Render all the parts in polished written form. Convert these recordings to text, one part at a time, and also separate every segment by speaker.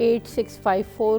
Speaker 1: 8654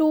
Speaker 1: 2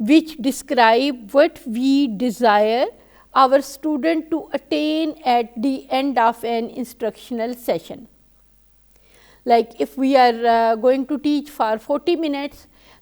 Speaker 1: which describe what we desire our student to attain at the end of an instructional session. Like if we are going to teach for 40 minutes,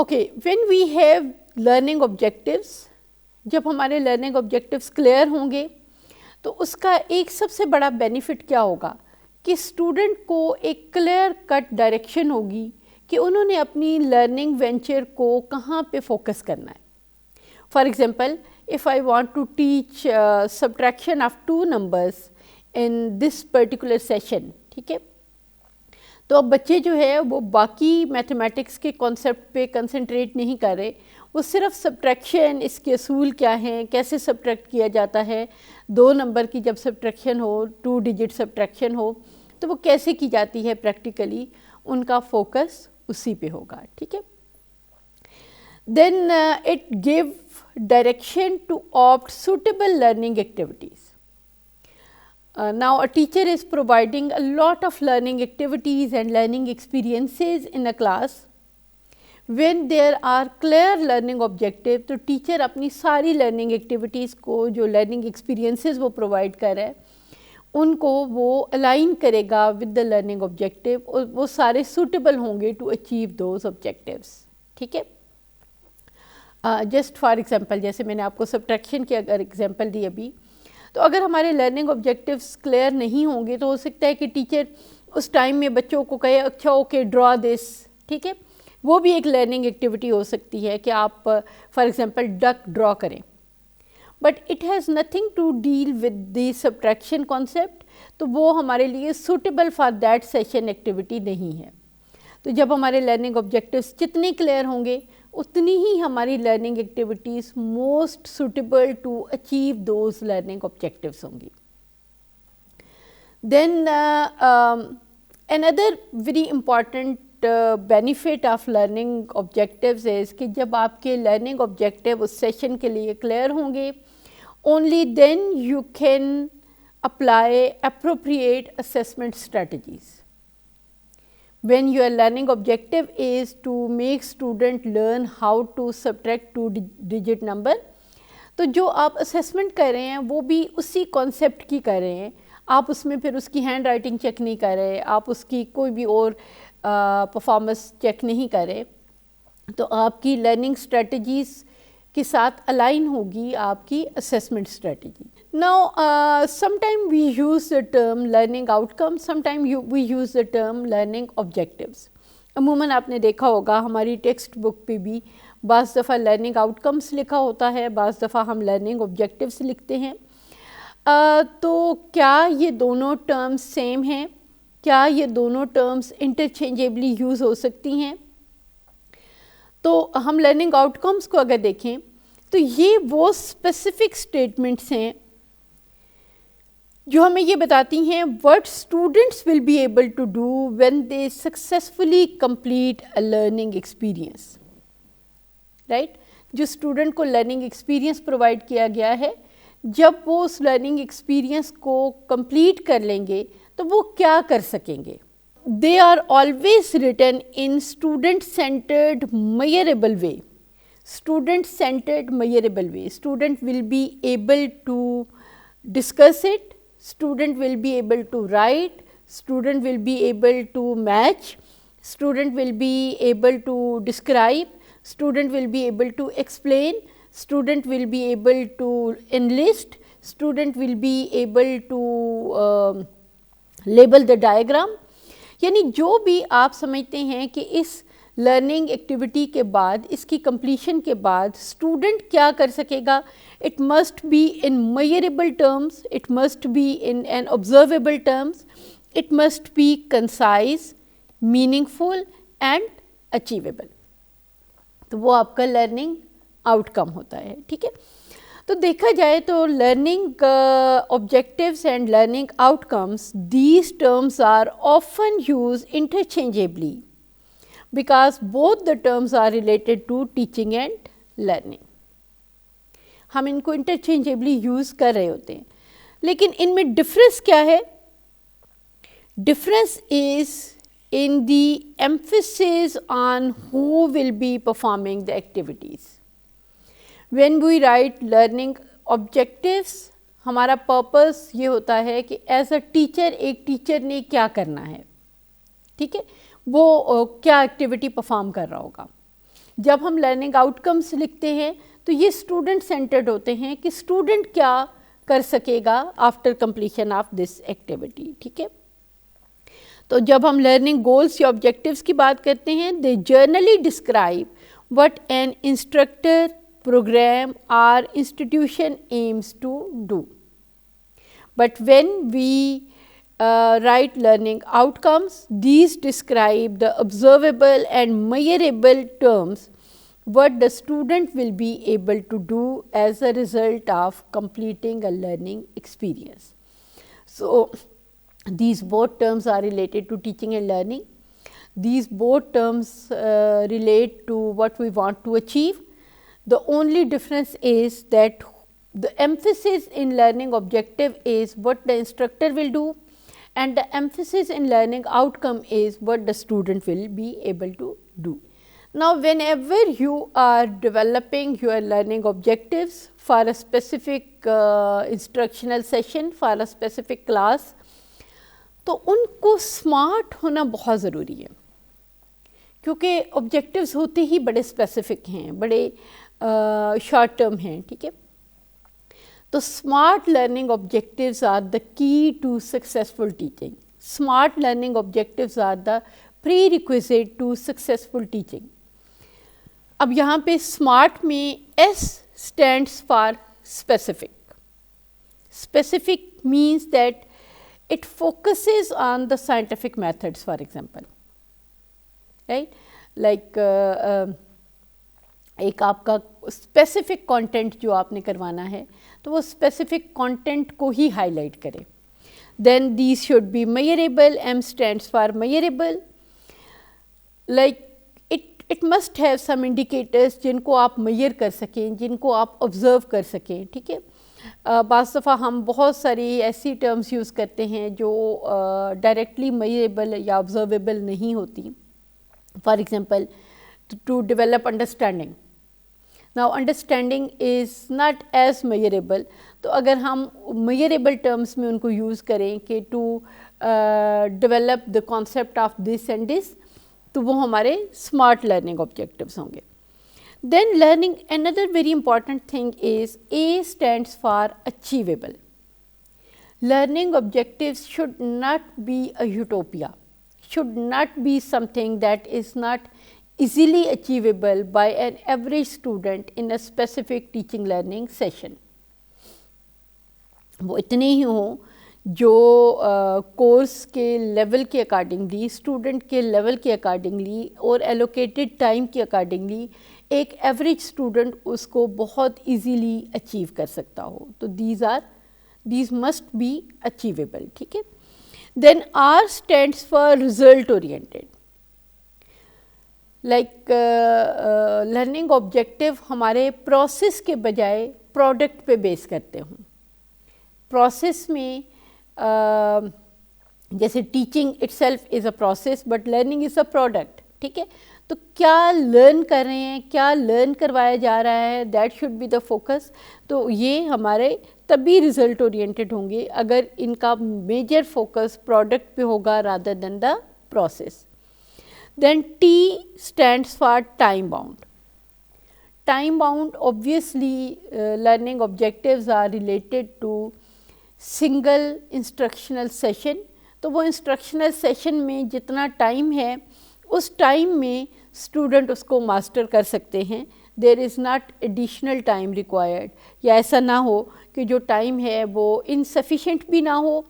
Speaker 1: okay, when we have learning objectives, جب ہمارے learning objectives clear ہوں گے تو اس کا ایک سب سے بڑا benefit کیا ہوگا کہ اسٹوڈنٹ کو ایک کلیئر کٹ ڈائریکشن ہوگی کہ انہوں نے اپنی لرننگ وینچر کو کہاں پہ فوکس کرنا ہے. For example if I want to teach subtraction of two numbers in this particular session, ٹھیک ہے، تو اب بچے جو ہے وہ باقی میتھمیٹکس کے کانسیپٹ پہ کنسنٹریٹ نہیں کر رہے، وہ صرف سبٹریکشن، اس کے اصول کیا ہیں، کیسے سبٹریکٹ کیا جاتا ہے، 2 نمبر کی جب سبٹریکشن ہو، 2 ڈیجٹ سبٹریکشن ہو تو وہ کیسے کی جاتی ہے پریکٹیکلی، ان کا فوکس اسی پہ ہوگا. ٹھیک ہے. Then it give direction to opt suitable learning activities. Now a teacher is providing a lot of learning activities and learning experiences in a class. When there are clear learning objectives, تو teacher اپنی ساری learning activities کو جو learning experiences وہ provide کر رہا ہے ان کو وہ الائن کرے گا ود دا لرننگ آبجیکٹیو، اور وہ سارے سوٹیبل ہوں گے ٹو اچیو دوز آبجیکٹیوز. ٹھیک ہے. جسٹ فار ایگزامپل، جیسے میں نے آپ کو سبٹریکشن کی اگر ایگزامپل دی ابھی، تو اگر ہمارے لرننگ آبجیکٹیوز کلیئر نہیں ہوں گے تو ہو سکتا ہے کہ ٹیچر اس ٹائم میں بچوں کو کہے اچھا اوکے ڈرا دس. ٹھیک ہے، وہ بھی ایک لرننگ ایکٹیویٹی ہو سکتی ہے کہ آپ فار ایگزامپل ڈک ڈرا کریں، but it has nothing to deal with the subtraction concept, تو وہ ہمارے لیے suitable for that session activity نہیں ہے. تو جب ہمارے لرننگ آبجیکٹیوز جتنے کلیئر ہوں گے اتنی ہی ہماری learning activities most suitable to achieve those learning objectives ہوں گی. دین another very important benefit of learning objectives is کہ جب آپ کے لرننگ آبجیکٹیو اس سیشن کے لیے کلیئر ہوں گے only then you can apply appropriate assessment strategies. When your learning objective is to make student learn how to subtract 2 digit number, تو جو آپ اسیسمنٹ کر رہے ہیں وہ بھی اسی کانسیپٹ کی کر رہے ہیں. آپ اس میں پھر اس کی ہینڈ رائٹنگ چیک نہیں کر رہے، آپ اس کی کوئی بھی اور پرفارمنس چیک نہیں کر رہے، تو آپ کی لرننگ اسٹریٹجیز کے ساتھ الائن ہوگی آپ کی assessment strategy. Now sometime we use the term learning outcome, sometime we use the term learning objectives. عموماً آپ نے دیکھا ہوگا ہماری ٹیکسٹ بک پہ بھی بعض دفعہ لرننگ آؤٹ کمس لکھا ہوتا ہے، بعض دفعہ ہم لرننگ آبجیکٹیوس لکھتے ہیں. تو کیا یہ دونوں ٹرمز سیم ہیں؟ کیا یہ دونوں ٹرمز انٹرچینجیبلی یوز ہو سکتی ہیں؟ تو ہم لرننگ آؤٹ کمس کو اگر دیکھیں تو یہ وہ اسپیسیفک اسٹیٹمنٹس ہیں جو ہمیں یہ بتاتی ہیں what students will be able to do when they successfully complete a learning experience. Right? جو اسٹوڈنٹ کو لرننگ ایکسپیرینس پرووائڈ کیا گیا ہے، جب وہ اس لرننگ ایکسپیرینس کو کمپلیٹ کر لیں گے تو وہ کیا کر سکیں گے. They are always written in student-centered measurable way. Student-centered measurable way. Student will be able to discuss it. Student will be able to write. Student will be able to match. Student will be able to describe. Student will be able to explain. Student will be able to enlist. Student will be able to label the diagram. یعنی جو بھی آپ سمجھتے ہیں کہ اس learning activity کے بعد، اس کی کمپلیشن کے بعد اسٹوڈنٹ کیا کر سکے گا، it must be in measurable terms, it must be in an observable terms, it must be concise, meaningful and achievable. تو وہ آپ کا لرننگ آؤٹ کم ہوتا ہے. ٹھیک ہے. تو دیکھا جائے تو learning objectives and learning outcomes, these terms are often use interchangeably because both the terms are related to teaching and learning. ہم ان کو انٹرچینجیبلی یوز کر رہے ہوتے ہیں، لیکن ان میں ڈفرینس کیا ہے؟ Difference is in the emphasis on who will be performing the activities. When we write learning objectives, ہمارا پرپس یہ ہوتا ہے کہ ایز اے ٹیچر، ایک ٹیچر نے کیا کرنا ہے. ٹھیک ہے، وہ کیا ایکٹیویٹی پرفارم کر رہا ہوگا. جب ہم لرننگ آؤٹ کمس لکھتے ہیں تو یہ اسٹوڈنٹ سینٹرڈ ہوتے ہیں کہ اسٹوڈنٹ کیا کر سکے گا after completion of this activity. ٹھیک ہے. تو جب ہم لرننگ گولس یا آبجیکٹیوس کی بات کرتے ہیں, they generally describe what an instructor, program or institution aims to do. But when we write learning outcomes, these describe the observable and measurable terms what the student will be able to do as a result of completing a learning experience. So these both terms are related to teaching and learning. These both terms relate to what we want to achieve. The only difference is that the emphasis in learning objective is what the instructor will do, and the emphasis in learning outcome is what the student will be able to do. Now, whenever you are developing your learning objectives for a specific instructional session, for a specific class, تو ان کو smart ہونا بہت ضروری ہے, کیونکہ objectives ہوتے ہی بڑے specific ہیں, بڑے شارٹ ٹرم ہیں. ٹھیک ہے. تو smart learning objectives are the key to successful teaching. Smart learning objectives are the prerequisite to successful teaching. اب یہاں پہ اسمارٹ میں S stands for specific. Specific means that it focuses on the scientific methods, for example, right? Like ایک آپ کا specific content جو آپ نے کروانا ہے تو وہ اسپیسیفک کانٹینٹ کو ہی ہائی لائٹ کرے. Then these should be measurable. M stands for measurable. Like it must have some indicators جن کو آپ میئر کر سکیں, جن کو آپ آبزرو کر سکیں. ٹھیک ہے. بعض دفعہ ہم بہت ساری ایسی ٹرمز یوز کرتے ہیں جو ڈائریکٹلی میئریبل یا آبزرویبل نہیں ہوتی. For example, to develop understanding. Now understanding is not as measurable. تو اگر ہم میئریبل ٹرمز میں ان کو یوز کریں کہ to develop the concept of this and this, تو وہ ہمارے اسمارٹ لرننگ آبجیکٹیوز ہوں گے. Then learning, another very important thing is A stands for achievable. Learning objectives should not be a utopia, should not be something that is not easily achievable by an average student in a specific teaching learning session. وہ اتنے ہی ہوں جو course کے level کے accordingly, student کے level کے accordingly اور allocated time کے اکارڈنگلی ایک ایوریج اسٹوڈنٹ اس کو بہت ایزیلی اچیو کر سکتا ہو. تو دیز مسٹ بی اچیویبل. ٹھیک ہے. Then R stands for result oriented. Like learning objective ہمارے پروسیس کے بجائے پروڈکٹ پہ بیس کرتے ہوں. پروسیس میں جیسے teaching it self is a process but learning is a product. ٹھیک ہے. تو کیا لرن کر رہے ہیں, کیا لرن کروایا جا رہا ہے, that should be the focus. تو یہ ہمارے تبھی ریزلٹ اورینٹیڈ ہوں گے اگر ان کا میجر فوکس پروڈکٹ پہ ہوگا rather than the process. Then T stands for time bound. Time bound obviously learning objectives are related to single instructional session. تو وہ انسٹرکشنل سیشن میں جتنا ٹائم ہے اس ٹائم میں اسٹوڈنٹ اس کو ماسٹر کر سکتے ہیں. There is not additional time required, یا ایسا نہ ہو کہ جو ٹائم ہے وہ انسفیشینٹ بھی نہ ہو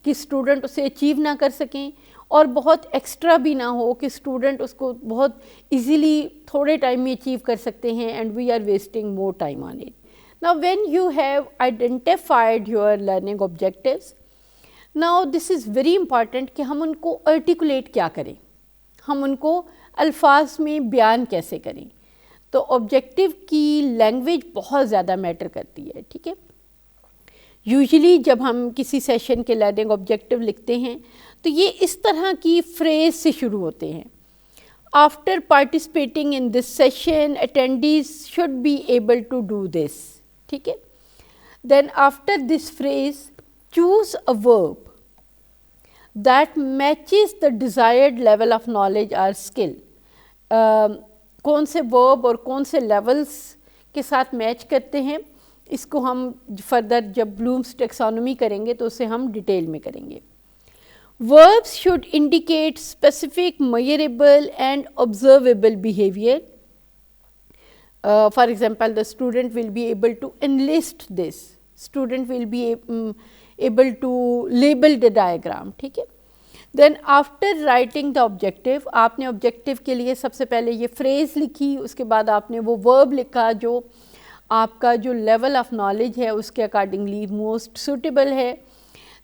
Speaker 1: کہ اسٹوڈنٹ اسے اچیو نہ کر سکیں, اور بہت ایکسٹرا بھی نہ ہو کہ اسٹوڈنٹ اس کو بہت ایزیلی تھوڑے ٹائم میں اچیو کر سکتے ہیں and we are wasting more time on it. Now when you have identified your learning objectives, now this is very important کہ ہم ان کو articulate کیا کریں, ہم ان کو الفاظ میں بیان کیسے کریں. تو آبجیکٹیو کی لینگویج بہت زیادہ میٹر کرتی ہے. ٹھیک ہے. یوزلی جب ہم کسی سیشن کے لرننگ آبجیکٹیو لکھتے ہیں تو یہ اس طرح کی فریز سے شروع ہوتے ہیں. After participating in this session, attendees should be able to do this. ٹھیک ہے. Then after this phrase, choose a verb that matches the desired level of knowledge or skill. کون سے ورب اور کون سے لیولز کے ساتھ میچ کرتے ہیں، اس کو ہم فردر جب بلومس ٹیکسانومی کریں گے تو اسے ہم ڈیٹیل میں کریں گے۔ Verbs should indicate specific, measurable and observable behavior. For example, the student will be able to enlist this. Student will be able to label the diagram. ٹھیک ہے. Then after writing the objective, آپ نے objective کے لیے سب سے پہلے یہ phrase لکھی، اس کے بعد آپ نے وہ verb لکھا جو آپ کا جو level of knowledge ہے اس کے accordingly most suitable ہے۔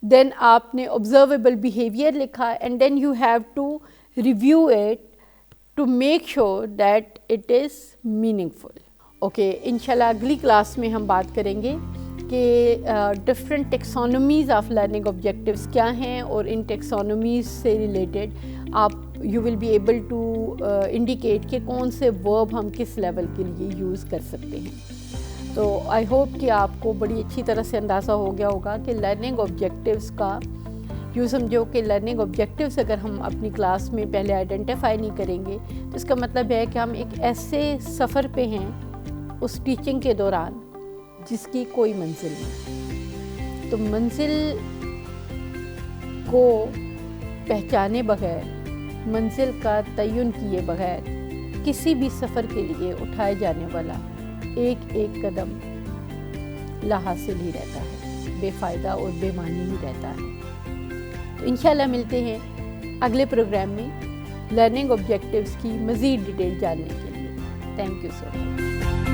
Speaker 1: دین آپ نے observable behavior لکھا and then you have to review it to make sure that it is meaningful. Okay, انشاءاللہ اگلی کلاس میں ہم بات کریں گے کہ different taxonomies of learning objectives کیا ہیں، اور ان ٹیکسانومیز سے ریلیٹڈ آپ you will be able to indicate کہ کون سے ورب ہم کس لیول کے لیے یوز کر سکتے ہیں۔ تو آئی ہوپ کہ آپ کو بڑی اچھی طرح سے اندازہ ہو گیا ہوگا کہ لرننگ آبجیکٹیوز کا یوں سمجھو کہ لرننگ آبجیکٹیوز اگر ہم اپنی کلاس میں پہلے آئیڈینٹیفائی نہیں کریں گے تو اس کا مطلب ہے کہ ہم ایک ایسے سفر پہ ہیں اس ٹیچنگ کے دوران جس کی کوئی منزل نہیں۔ تو منزل کو پہچانے بغیر، منزل کا تعین کیے بغیر کسی بھی سفر کے لیے اٹھائے جانے والا ایک ایک قدم لا حاصل ہی رہتا ہے، بے فائدہ اور بے معنی ہی رہتا ہے۔ تو انشاءاللہ ملتے ہیں اگلے پروگرام میں لرننگ آبجیکٹیوز کی مزید ڈیٹیل جاننے کے لیے۔ Thank you so much.